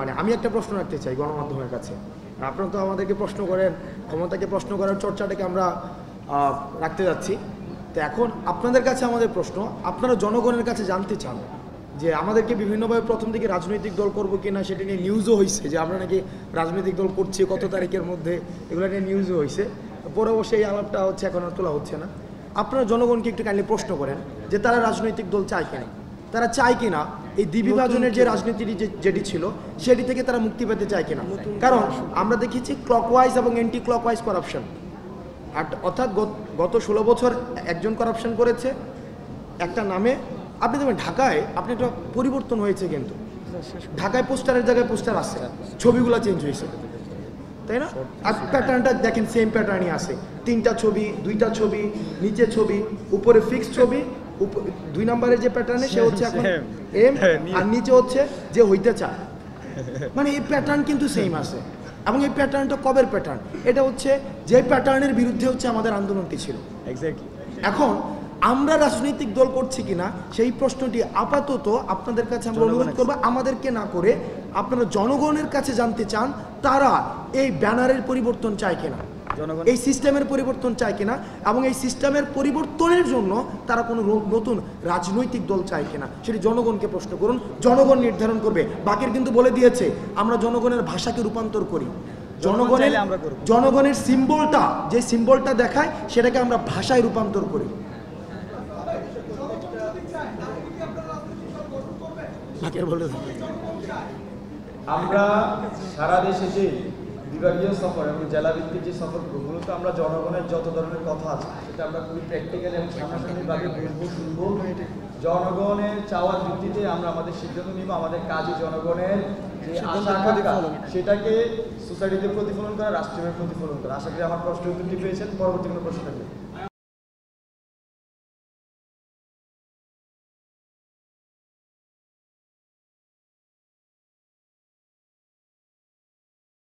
মানে আমি একটা প্রশ্ন রাখতে চাই গণমাধ্যমের কাছে। আপনারা তো আমাদেরকে প্রশ্ন করেন, ক্ষমতাকে প্রশ্ন করার চর্চাটাকে আমরা রাখতে যাচ্ছি। তো এখন আপনাদের কাছে আমাদের প্রশ্ন, আপনারা জনগণের কাছে জানতে চান যে আমাদেরকে বিভিন্নভাবে প্রথম দিকে রাজনৈতিক দল করবো কিনা সেটা নিয়ে নিউজও হয়েছে যে আমরা নাকি রাজনৈতিক দল করছি কত তারিখের মধ্যে, এগুলো নিয়ে নিউজও হয়েছে। পরে অবশ্যই এই আলাপটা হচ্ছে এখন আর তোলা হচ্ছে না। আপনারা জনগণকে একটু কাইন্ডলি প্রশ্ন করেন যে তারা রাজনৈতিক দল চায় কিনা, তারা চায় কিনা এই দ্বিবিভাজনের যে রাজনীতিটি যেটি ছিল সেটি থেকে তারা মুক্তি পেতে চায় কিনা। কারণ আমরা দেখেছি ক্লকওয়াইজ এবং অ্যান্টি ক্লকওয়াইজ করাপশন, অর্থাৎ গত 16 বছর একজন করাপশন করেছে একটা নামে। আপনি দেখবেন ঢাকায় আপনি একটা পরিবর্তন হয়েছে, কিন্তু ঢাকায় পোস্টারের জায়গায় পোস্টার আছে, ছবিগুলো চেঞ্জ হয়েছে, তাই না? আর প্যাটার্নটা দেখেন সেম প্যাটার্নই আছে, 3টা ছবি, 2টা ছবি, নিচে ছবি, উপরে ফিক্স ছবি। 2 নম্বরের যে প্যাটার্নে সে হচ্ছে এখন এম, আর নিচে হচ্ছে যে হইতে চায়। মানে এই প্যাটার্ন কিন্তু সেম আছে। এবং এই প্যাটার্নটা কবের প্যাটার্ন? এটা হচ্ছে যে প্যাটার্নের বিরুদ্ধে হচ্ছে আমাদের আন্দোলনটি ছিল। এক্স্যাক্টলি। এখন আমরা রাজনৈতিক দল করছি কিনা সেই প্রশ্নটি আপাতত আপনাদের কাছে আমরা অনুরোধ করবো, আমাদেরকে না করে আপনারা জনগণের কাছে জানতে চান তারা এই ব্যানারের পরিবর্তন চায় কিনা, এই সিস্টেমের পরিবর্তন চায় কিনা, এবং এই সিস্টেমের পরিবর্তনের জন্য তারা কোনো নতুন রাজনৈতিক দল চায় কিনা সেটি জনগণকে প্রশ্ন করুন, জনগণ নির্ধারণ করবে। বাকির কিন্তু বলে দিয়েছে আমরা জনগণের ভাষাকে রূপান্তর করি, জনগণের সিম্বলটা যে সিম্বলটা দেখায় সেটাকে আমরা ভাষায় রূপান্তর করি। আমরা সারা দেশে যে বিভাগীয় সফর এবং জেলাভিত্তিক যে সফরগুলো, তো আমরা জনগণের যত ধরনের কথা আছে সেটা আমরা খুবই প্র্যাকটিক্যালি এবং সামনাসামনিভাবে বুঝবো, শুনবো। জনগণের চাওয়ার ভিত্তিতে আমরা আমাদের সিদ্ধান্ত নিব। আমাদের কাজই জনগণের যে আশা আকাঙ্ক্ষা সেটাকে সোসাইটিতে প্রতিফলন করা, রাষ্ট্রীয় প্রতিফলন করা। আশা করি আমার প্রশ্নের উত্তরটি পেয়েছেন। পরবর্তী কোনো প্রশ্ন থাকবে?